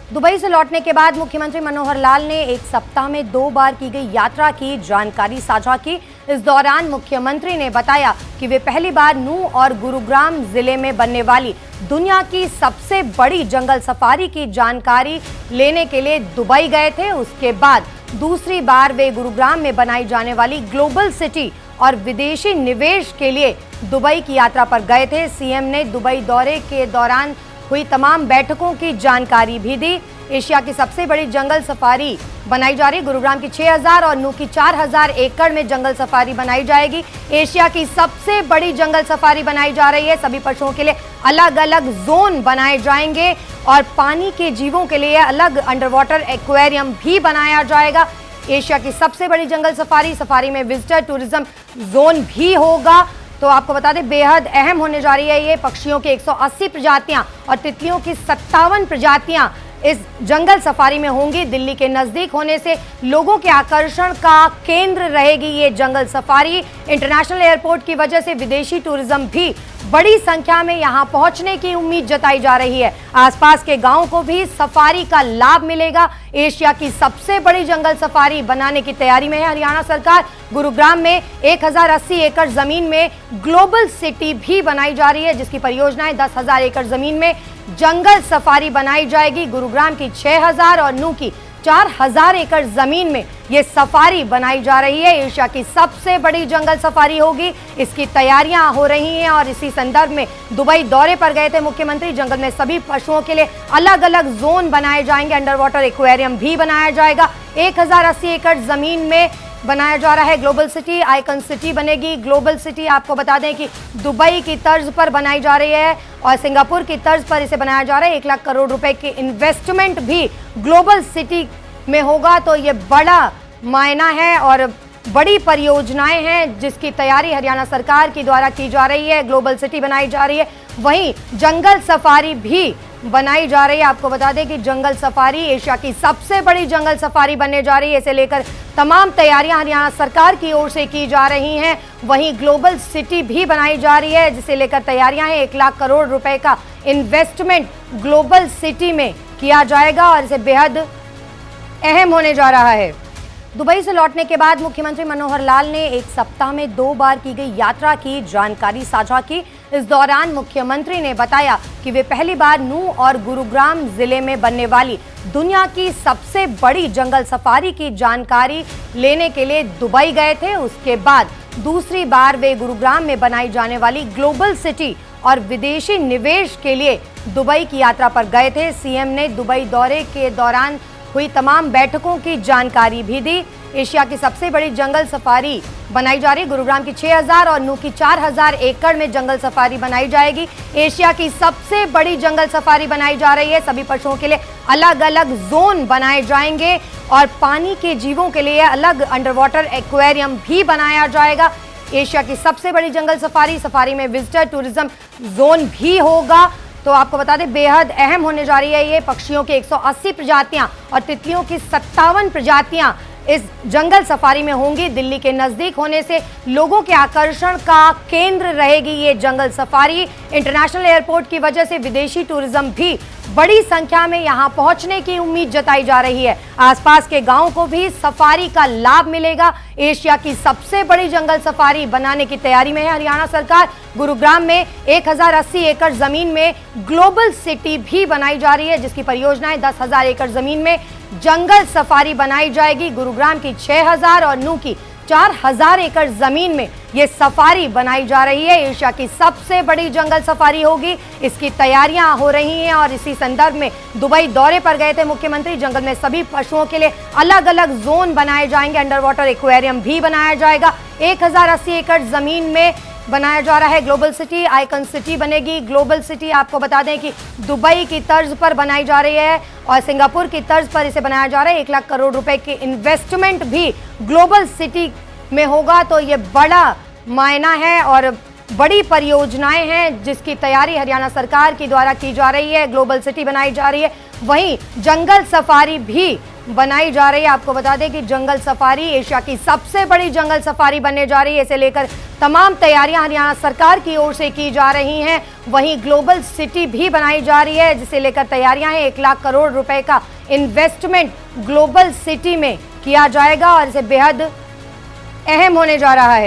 Dubai से लौटने के बाद मुख्यमंत्री मनोहर लाल ने एक सप्ताह में 2 बार की गई यात्रा की जानकारी साझा की। इस दौरान मुख्यमंत्री ने बताया कि वे पहली बार नूंह और गुरुग्राम जिले में बनने वाली दुनिया की सबसे बड़ी जंगल सफारी की जानकारी लेने के लिए दुबई गए थे। उसके बाद दूसरी बार वे गुरुग्राम में बनाई जाने वाली ग्लोबल सिटी और विदेशी निवेश के लिए दुबई की यात्रा पर गए थे। सीएम ने दुबई दौरे के दौरान हुई तमाम बैठकों की जानकारी भी दी। एशिया की सबसे बड़ी जंगल सफारी बनाई जा रही है। गुरुग्राम की 6000 और नूंह की 4000 एकड़ में जंगल सफारी बनाई जाएगी। एशिया की सबसे बड़ी जंगल सफारी बनाई जा रही है। सभी पशुओं के लिए अलग अलग जोन बनाए जाएंगे और पानी के जीवों के लिए अलग अंडर वाटर एक्वेरियम भी बनाया जाएगा। एशिया की सबसे बड़ी जंगल सफारी में विजिटर टूरिज्म जोन भी होगा। तो आपको बता दें, बेहद अहम होने जा रही है ये। पक्षियों की 180 प्रजातियां और तितलियों की 57 प्रजातियां इस जंगल सफारी में होंगी। दिल्ली के नजदीक होने से लोगों के आकर्षण का केंद्र रहेगी ये जंगल सफारी। इंटरनेशनल एयरपोर्ट की वजह से विदेशी टूरिज्म भी बड़ी संख्या में यहां पहुंचने की उम्मीद जताई जा रही है। आसपास के गांवों को भी सफारी का लाभ मिलेगा। एशिया की सबसे बड़ी जंगल सफारी बनाने की तैयारी में है हरियाणा सरकार। गुरुग्राम में 1080 एकड़ जमीन में ग्लोबल सिटी भी बनाई जा रही है, जिसकी परियोजनाएं 10,000 एकड़ जमीन में जंगल सफारी बनाई जाएगी। गुरुग्राम की 6000 और नूंह की 4000 एकड़ जमीन में ये सफारी बनाई जा रही है। एशिया की सबसे बड़ी जंगल सफारी होगी। इसकी तैयारियां हो रही हैं और इसी संदर्भ में दुबई दौरे पर गए थे मुख्यमंत्री। जंगल में सभी पशुओं के लिए अलग अलग जोन बनाए जाएंगे। अंडर वाटर एक्वेरियम भी बनाया जाएगा। 1080 एकड़ जमीन में बनाया जा रहा है ग्लोबल सिटी। आइकन सिटी बनेगी। ग्लोबल सिटी आपको बता दें कि दुबई की तर्ज पर बनाई जा रही है और सिंगापुर की तर्ज पर इसे बनाया जा रहा है। 1 लाख करोड़ रुपए की इन्वेस्टमेंट भी ग्लोबल सिटी में होगा। तो ये बड़ा मायना है और बड़ी परियोजनाएं हैं जिसकी तैयारी हरियाणा सरकार की द्वारा की जा रही है। ग्लोबल सिटी बनाई जा रही है, वहीं जंगल सफारी भी बनाई जा रही है। आपको बता दें कि जंगल सफारी एशिया की सबसे बड़ी जंगल सफारी बनने जा रही है। इसे लेकर तमाम तैयारियां हरियाणा सरकार की ओर से की जा रही हैं। वहीं ग्लोबल सिटी भी बनाई जा रही है, जिसे लेकर तैयारियां हैं। 1 लाख करोड़ रुपए का इन्वेस्टमेंट ग्लोबल सिटी में किया जाएगा और इसे बेहद अहम होने जा रहा है। दुबई से लौटने के बाद मुख्यमंत्री मनोहर लाल ने एक सप्ताह में 2 बार की गई यात्रा की जानकारी साझा की। इस दौरान मुख्यमंत्री ने बताया कि वे पहली बार नूंह और गुरुग्राम जिले में बनने वाली दुनिया की सबसे बड़ी जंगल सफारी की जानकारी लेने के लिए दुबई गए थे। उसके बाद दूसरी बार वे गुरुग्राम में बनाई जाने वाली ग्लोबल सिटी और विदेशी निवेश के लिए दुबई की यात्रा पर गए थे। सीएम ने दुबई दौरे के दौरान हुई तमाम बैठकों की जानकारी भी दी। एशिया की सबसे बड़ी जंगल सफारी बनाई जा रही है। गुरुग्राम की 6000 और नूंह की 4000 एकड़ में जंगल सफारी बनाई जाएगी। एशिया की सबसे बड़ी जंगल सफारी बनाई जा रही है। सभी पशुओं के लिए अलग अलग जोन बनाए जाएंगे और पानी के जीवों के लिए अलग अंडर वाटर एक्वेरियम भी बनाया जाएगा। एशिया की सबसे बड़ी जंगल सफारी में विजिटर टूरिज्म जोन भी होगा। तो आपको बता दें, बेहद अहम होने जा रही है ये। पक्षियों की 180 प्रजातियां और तितलियों की 57 प्रजातियां इस जंगल सफारी में होंगी। दिल्ली के नजदीक होने से लोगों के आकर्षण का केंद्र रहेगी ये जंगल सफारी। इंटरनेशनल एयरपोर्ट की वजह से विदेशी टूरिज्म भी बड़ी संख्या में यहां पहुंचने की उम्मीद जताई जा रही है। आसपास के गांवों को भी सफारी का लाभ मिलेगा। एशिया की सबसे बड़ी जंगल सफारी बनाने की तैयारी में है हरियाणा सरकार। गुरुग्राम में 1080 एकड़ जमीन में ग्लोबल सिटी भी बनाई जा रही है, जिसकी परियोजनाएं 10,000 एकड़ जमीन में जंगल सफारी बनाई जाएगी। गुरुग्राम की 6000 और नूंह की 4000 एकड़ जमीन में ये सफारी बनाई जा रही है। एशिया की सबसे बड़ी जंगल सफारी होगी। इसकी तैयारियां हो रही हैं और इसी संदर्भ में दुबई दौरे पर गए थे मुख्यमंत्री। जंगल में सभी पशुओं के लिए अलग अलग जोन बनाए जाएंगे। अंडर वाटर एक्वेरियम भी बनाया जाएगा। 1080 एकड़ जमीन में बनाया जा रहा है ग्लोबल सिटी। आइकन सिटी बनेगी। ग्लोबल सिटी आपको बता दें कि दुबई की तर्ज पर बनाई जा रही है और सिंगापुर की तर्ज पर इसे बनाया जा रहा है। 1 लाख करोड़ रुपए की इन्वेस्टमेंट भी ग्लोबल सिटी में होगा। तो ये बड़ा मायना है और बड़ी परियोजनाएं हैं जिसकी तैयारी हरियाणा सरकार की द्वारा की जा रही है। ग्लोबल सिटी बनाई जा रही है, वहीं जंगल सफारी भी बनाई जा रही है। आपको बता दें कि जंगल सफारी एशिया की सबसे बड़ी जंगल सफारी बनने जा रही है। इसे लेकर तमाम तैयारियां हरियाणा सरकार की ओर से की जा रही हैं। वहीं ग्लोबल सिटी भी बनाई जा रही है, जिसे लेकर तैयारियां हैं। 1 लाख करोड़ रुपए का इन्वेस्टमेंट ग्लोबल सिटी में किया जाएगा और इसे बेहद अहम होने जा रहा है।